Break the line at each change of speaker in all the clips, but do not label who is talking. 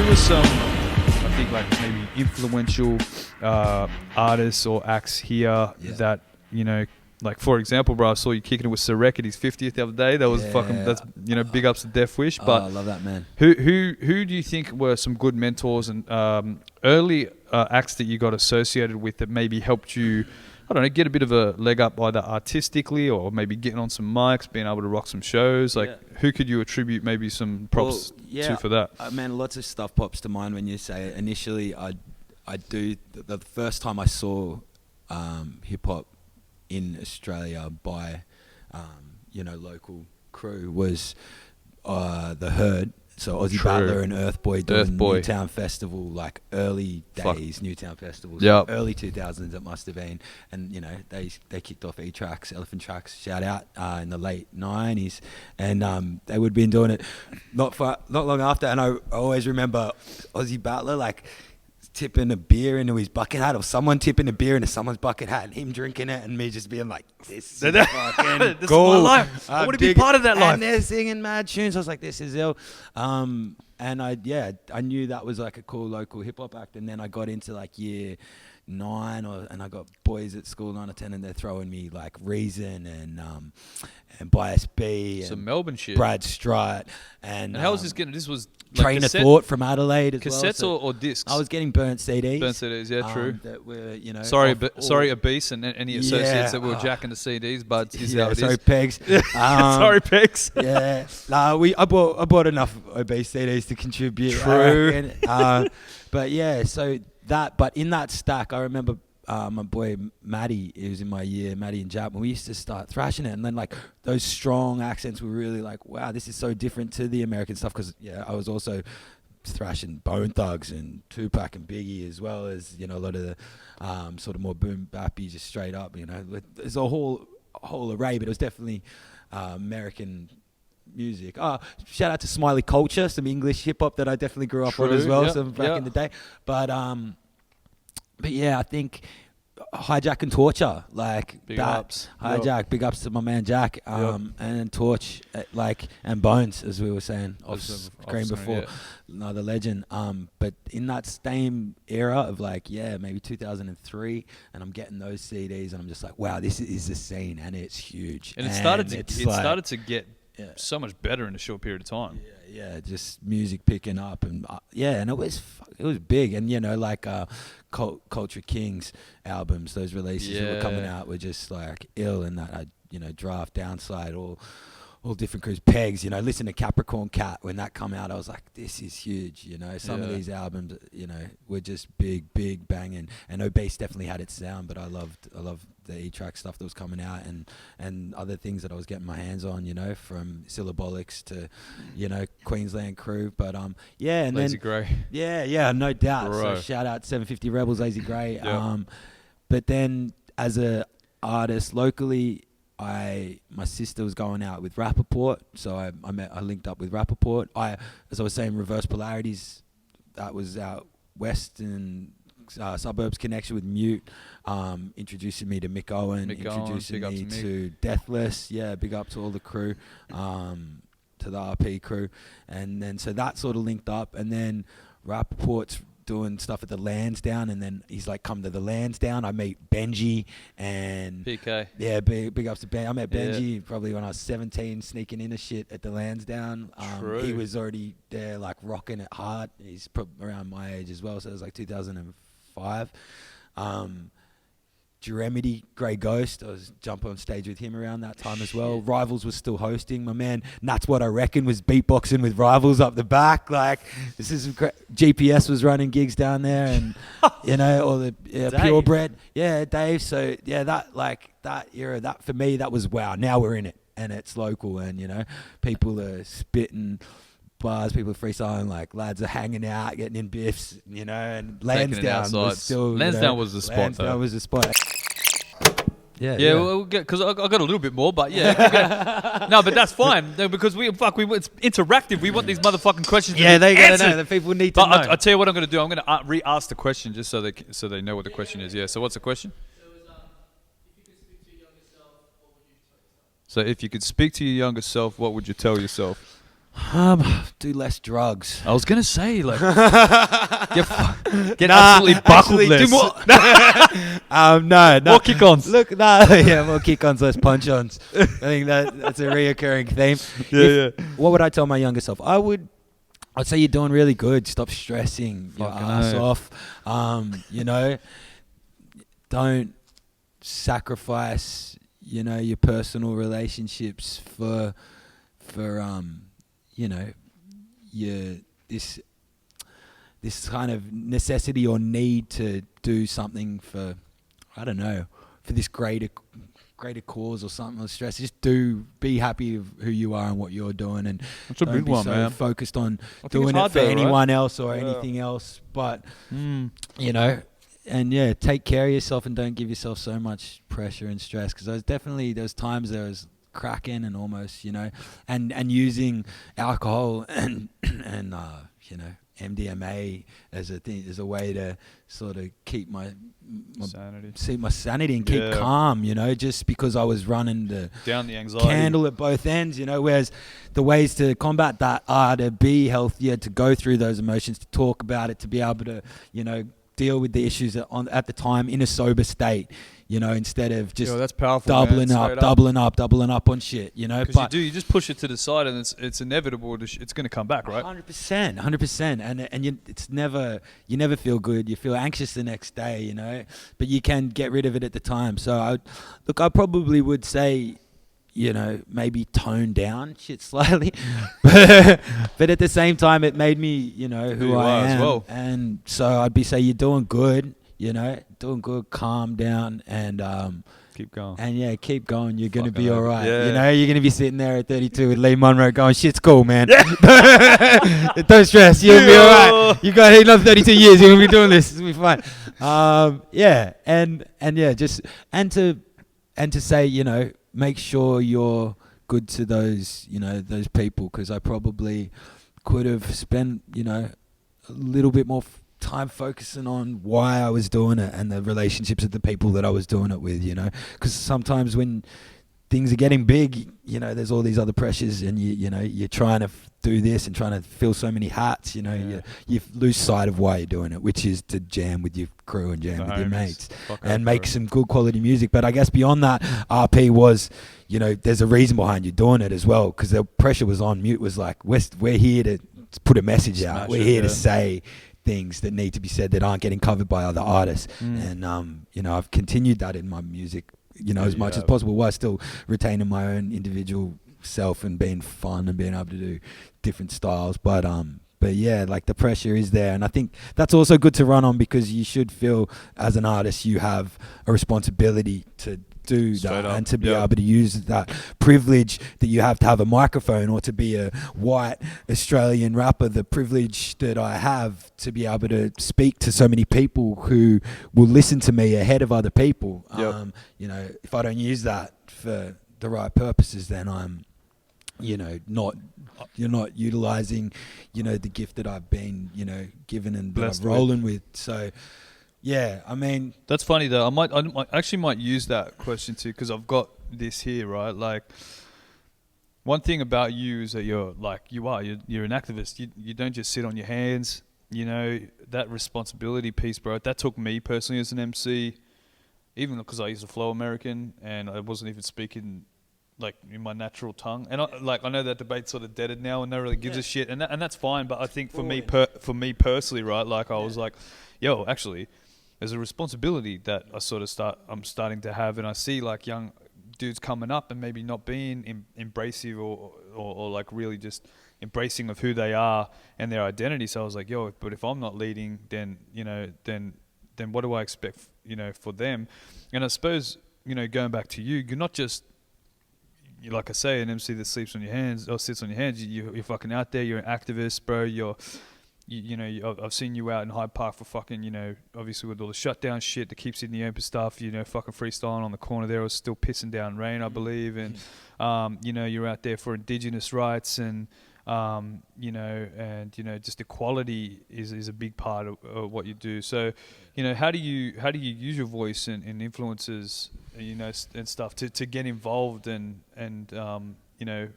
were some, I think, like maybe influential artists or acts here that, you know, like for example, bro, I saw you kicking it with Sarek at his 50th the other day. That was fucking, that's, you know, big ups to Death Wish. But
I love that, man.
Who do you think were some good mentors and early acts that you got associated with that maybe helped you, I don't know, get a bit of a leg up either artistically or maybe getting on some mics, being able to rock some shows? Like, who could you attribute maybe some props to for that?
Man, lots of stuff pops to mind when you say it. Initially, I do, the first time I saw hip-hop in Australia by, you know, local crew was The Herd. So Aussie Battler and Earth Boy doing Newtown Festival, like early days Newtown Festivals, early 2000s it must have been. And you know, they kicked off E-Tracks, Elephant Tracks, shout out, in the late 90s, and they would have been doing it not long after. And I always remember Aussie Battler like tipping a beer into his bucket hat, or someone tipping a beer into someone's bucket hat and him drinking it, and me just being like, this is fucking
this
cool.
is my life. I want to be part of that life.
And they're singing mad tunes. I was like, this is ill. And I knew that was like a cool local hip hop act. And then I got into like year 9, and I got boys at school 9 or 10, and they're throwing me like Reason and Bias B,
some
and
Melbourne shit,
Brad Strutt, and
how was this getting? This was like
Train of Thought from Adelaide as
cassettes
well.
or discs?
I was getting burnt CDs.
Burnt CDs, yeah, true.
That were, you know,
sorry, Abese and any associates that were jacking the CDs, but
sorry, Pegs.
Sorry, Pegs.
Yeah, I bought enough Obese CDs to contribute.
True.
But yeah, so that. But in that stack, I remember my boy Matty, he was in my year, Matty and Jap, and we used to start thrashing it, and then like those strong accents were really like, wow, this is so different to the American stuff, because I was also thrashing Bone Thugs and Tupac and Biggie, as well as, you know, a lot of the sort of more boom bappy, just straight up, you know, there's a whole array, but it was definitely American music. Shout out to Smiley Culture, some English hip hop that I definitely grew up on as well, some back in the day. But yeah, I think Hijack and Torture, like
big ups.
Hijack, big ups to my man Jack, and Torch, and Bones, as we were saying off screen before, another legend. But in that same era of like, maybe 2003, and I'm getting those CDs, and I'm just like, wow, this is the scene, and it's huge.
And it started to get so much better in a short period of time.
Just music picking up, and and it was big, and you know, like Culture Kings albums, those releases that were coming out were just like ill, and that Draft, Downside, all different crews, Pegs, you know, listen to Capricorn Cat when that come out, I was like, this is huge, you know. Some of these albums, you know, were just big banging, and Obese definitely had its sound, but I loved the E-Track stuff that was coming out, and other things that I was getting my hands on, you know, from Syllabolics to, you know, Queensland crew, but and
Lazy Grey.
No doubt.
Bro.
So shout out 750 Rebels, Lazy Grey. But then as a artist locally, my sister was going out with Rappaport, so I linked up with Rappaport. As I was saying, Reverse Polarities, that was out western suburbs connection with Mute, introducing me to Mick Owen, introducing me to Deathless. Big up to all the crew, to the RP crew, and then so that sort of linked up, and then Rappaport's doing stuff at the Lansdowne, and then he's like, come to the Lansdowne. I meet Benji and
PK.
Yeah, big ups to Ben. I met Benji probably when I was 17, sneaking into shit at the Lansdowne. He was already there, like rocking it hard. He's around my age as well, so it was like 2005. Jeremedy, Grey Ghost, I was jumping on stage with him around that time as well. Rivals was still hosting. My man, That's What I Reckon, was beatboxing with Rivals up the back. Like, this is GPS was running gigs down there, and you know, all the Purebred. Yeah, Dave. So yeah, that era, that for me, that was wow. Now we're in it, and it's local, and you know, people are spitting bars, people are freestyling, like lads are hanging out, getting in biffs, you know, and Lansdowne was still...
Lansdowne was the spot,
Lansdowne was the spot.
Yeah, well, because I got a little bit more, but yeah. No, but that's fine, because it's interactive. We want these motherfucking questions to be
they gotta
answered.
know. The people need to know.
I'll tell you what I'm going to do. I'm going to re-ask the question just so they know what the question is. Yeah, so what's the question?
So if you could speak to your younger self, what would you tell yourself?
So if you could speak to your younger self, what would you tell yourself?
Do less drugs.
I was gonna say like get absolutely buckled less.
Do more. No.
More kick-ons.
Look, yeah, more kick-ons, less punch-ons. I think that's a reoccurring theme.
Yeah.
What would I tell my younger self? I'd say you're doing really good. Stop stressing your ass off. You know, don't sacrifice, you know, your personal relationships for you know, this kind of necessity or need to do something for, I don't know, for this greater cause or something, or stress. Just be happy of who you are and what you're doing, and
that's a
don't
big
be
one,
so
man.
focused on
I think
doing
it's
it
hard
for
though,
anyone
right?
else or
Yeah.
anything else. But you know, and yeah, take care of yourself and don't give yourself so much pressure and stress, because those times there was cracking and almost, you know, and using alcohol and you know, MDMA as a way to sort of keep my sanity and keep calm, you know, just because I was running
down the anxiety
candle at both ends, you know. Whereas the ways to combat that are to be healthier, to go through those emotions, to talk about it, to be able to, you know, deal with the issues at the time in a sober state, you know, instead of just
that's powerful,
doubling up on shit, you know.
Because you just push it to the side, and it's inevitable. It's going to come back, right?
100%, and you never feel good. You feel anxious the next day, you know, but you can get rid of it at the time. So I probably would say, you know, maybe tone down shit slightly, but at the same time, it made me, you know, who I am. As well. And so I'd say you're doing good, you know, calm down, and
keep going.
And yeah, keep going. You're going to be all right.
Yeah.
You know, you're going to be sitting there at 32 with Lee Monro going, shit's cool, man. Don't stress. You'll be all right. You got another 32 years. You're going to be doing this. It's going to be fine. Yeah. And yeah, to say, you know, make sure you're good to those, you know, those people, because I probably could have spent, you know, a little bit more time focusing on why I was doing it and the relationships of the people that I was doing it with, you know, because sometimes when things are getting big, you know, there's all these other pressures, and you know, you're trying to do this and trying to fill so many hats, you know, you lose sight of why you're doing it, which is to jam with your crew and jam with your mates and make some good quality music. But I guess beyond that, RP was, you know, there's a reason behind you doing it as well, because the pressure was on. Mute was like, we're here to put a message out. We're here to say things that need to be said that aren't getting covered by other artists. And you know, I've continued that in my music, you know, as much as possible, while still retaining my own individual self and being fun and being able to do different styles. But yeah, like the pressure is there, and I think that's also good to run on, because you should feel as an artist you have a responsibility to do that and to be able to use that privilege that you have to have a microphone, or to be a white Australian rapper, the privilege that I have to be able to speak to so many people who will listen to me ahead of other people. You know, if I don't use that for the right purposes, then I'm, you know, you're not utilizing, you know, the gift that I've been, you know, given and that I'm rolling with. So yeah, I mean, that's funny though. I actually might use that question too, because I've got this here, right? Like, one thing about you is that you're an activist. You don't just sit on your hands. You know, that responsibility piece, bro. That took me personally as an MC, even because I used to flow American and I wasn't even speaking like in my natural tongue. And I know that debate's sort of deaded now, and no one really gives a shit, and that's fine. But I think for me personally, right? Like, I was like, yo, actually, there's a responsibility that I'm starting to have, and I see like young dudes coming up and maybe not being embracive or like really just embracing of who they are and their identity. So I was like, yo, but if I'm not leading, then, you know, then what do I expect, you know, for them? And I suppose, you know, going back to you, you're not just, like I say, an MC that sleeps on your hands or sits on your hands. You're fucking out there. You're an activist, bro. You know, I've seen you out in Hyde Park for fucking, you know, obviously with all the shutdown shit that keeps in the open stuff, you know, fucking freestyling on the corner there. It was still pissing down rain, I believe. And, you know, you're out there for Indigenous rights and, you know, just equality is a big part of what you do. So, you know, how do you use your voice and influences, you know, and stuff to get involved and you know,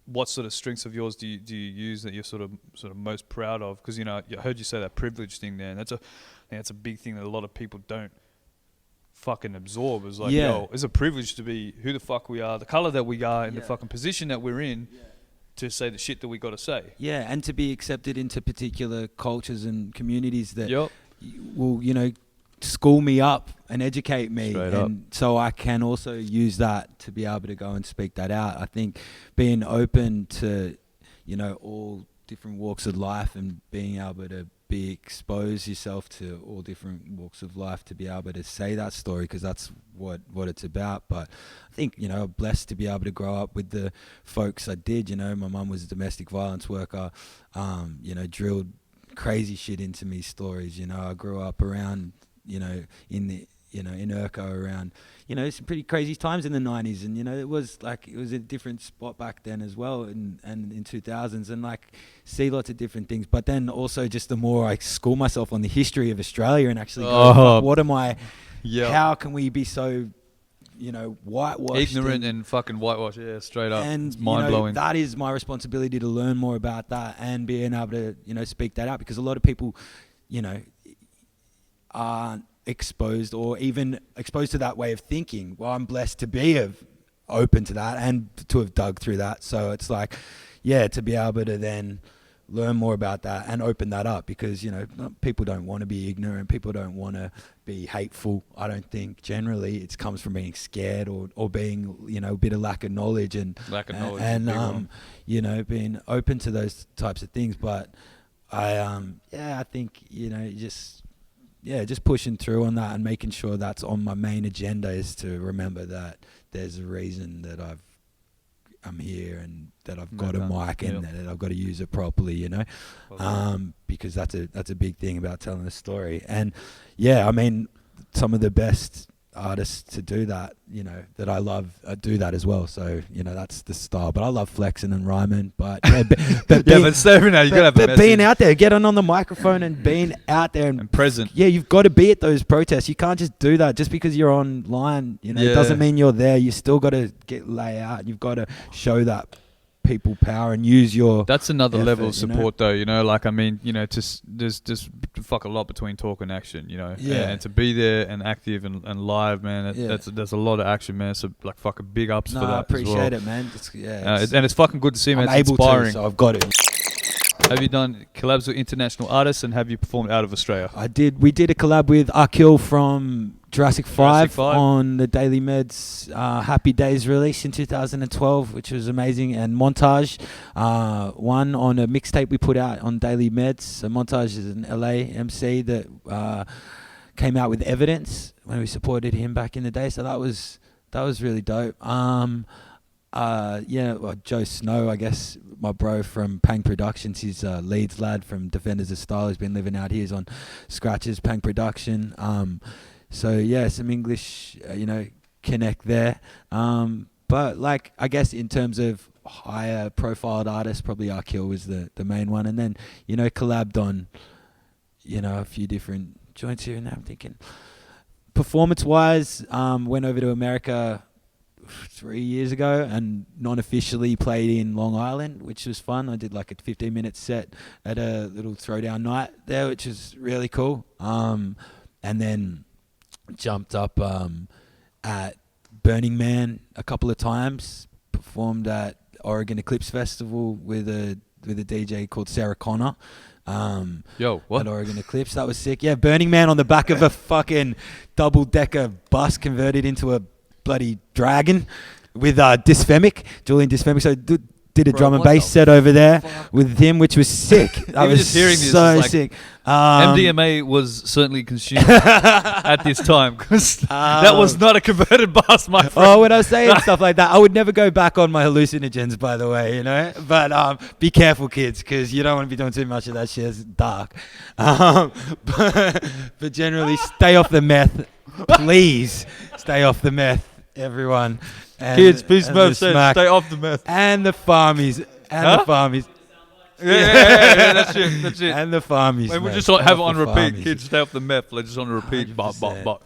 what sort of strengths of yours do you use that you're sort of most proud of? Because, you know, I heard you say that privilege thing there, and I think that's a big thing that a lot of people don't fucking absorb. It's like, yo, it's a privilege to be who the fuck we are, the color that we are, and the fucking position that we're in to say the shit that we got to say.
Yeah, and to be accepted into particular cultures and communities that will, you know, school me up and educate me. So I can also use that to be able to go and speak that out. I think being open to, you know, all different walks of life and being able to expose yourself to all different walks of life to be able to say that story, because that's what it's about. But I think, you know, blessed to be able to grow up with the folks I did. You know, my mum was a domestic violence worker, you know, drilled crazy shit into me, stories. You know, I grew up around, you know, in Urco, around, you know, some pretty crazy times in the 90s, and, you know, it was a different spot back then as well, and in 2000s, and like see lots of different things. But then also just the more I school myself on the history of Australia and actually go, what am I, how can we be so, you know, whitewashed,
ignorant and fucking whitewashed? Straight up. And it's mind blowing.
That is my responsibility to learn more about that and being able to, you know, speak that out, because a lot of people, you know, aren't exposed or even exposed to that way of thinking. Well, I'm blessed to be open to that and to have dug through that. So it's like, to be able to then learn more about that and open that up, because, you know, people don't want to be ignorant. People don't want to be hateful. I don't think generally it comes from being scared or being, you know, a bit of lack of knowledge and you know, being open to those types of things. But I think, you know, just pushing through on that and making sure that's on my main agenda, is to remember that there's a reason that I'm here and that I've got a mic and that I've got to use it properly, you know, because that's a big thing about telling a story. And I mean, some of the best artists to do that, you know, that I love, do that as well. So, you know, that's the style. But I love flexing and rhyming. But being out there, getting on the microphone and being out there and
present.
Yeah, you've got to be at those protests. You can't just do that just because you're online. You know, it doesn't mean you're there. You still got to lay out. You've got to show that people power and use your.
That's another level of support, though. You know, like, I mean, you know, there's just fuck a lot between talk and action. You know, and to be there and active and live, man. There's a lot of action, man. So like, fucking big ups for that. I
appreciate it, man.
And it's fucking good to see, man. It's inspiring.
So I've got it.
Have you done collabs with international artists, and have you performed out of Australia?
I did. We did a collab with Akil from Jurassic 5 on the Daily Meds Happy Days release in 2012, which was amazing. And Montage, one on a mixtape we put out on Daily Meds. So Montage is an LA MC that came out with Evidence when we supported him back in the day. So that was really dope. Joe Snow, I guess, my bro from Pang Productions. He's Leeds lad from Defenders of Style. He's been living out here. He's on Scratches, Pang Production. So some English, you know, connect there. But like, I guess in terms of higher profiled artists, probably Akil was the main one. And then, you know, collabed on, you know, a few different joints here and there. I'm thinking performance-wise, went over to America 3 years ago and non-officially played in Long Island, which was fun. I did like a 15-minute set at a little throwdown night there, which was really cool. And then jumped up at Burning Man a couple of times, performed at Oregon Eclipse Festival with a DJ called Sarah Connor.
What?
At Oregon Eclipse. That was sick. Yeah, Burning Man on the back of a fucking double-decker bus converted into a bloody dragon with Julian Dysphemic. So did a drum and bass set over there with him, which was sick. That was just hearing this so sick.
MDMA was certainly consumed at this time, because that was not a converted bus, my friend.
Oh, when I was saying stuff like that, I would never go back on my hallucinogens, by the way, you know. But be careful, kids, because you don't want to be doing too much of that shit. It's dark. But generally, stay off the meth. Please stay off the meth, everyone. And,
kids, P.Smurf said, stay off the meth.
And the farmies. And the farmies.
Yeah, that's it.
And the farmies.
We'll just have it on repeat. Farmies. Kids, stay off the meth. Let's just on repeat. Bop, bop, bop.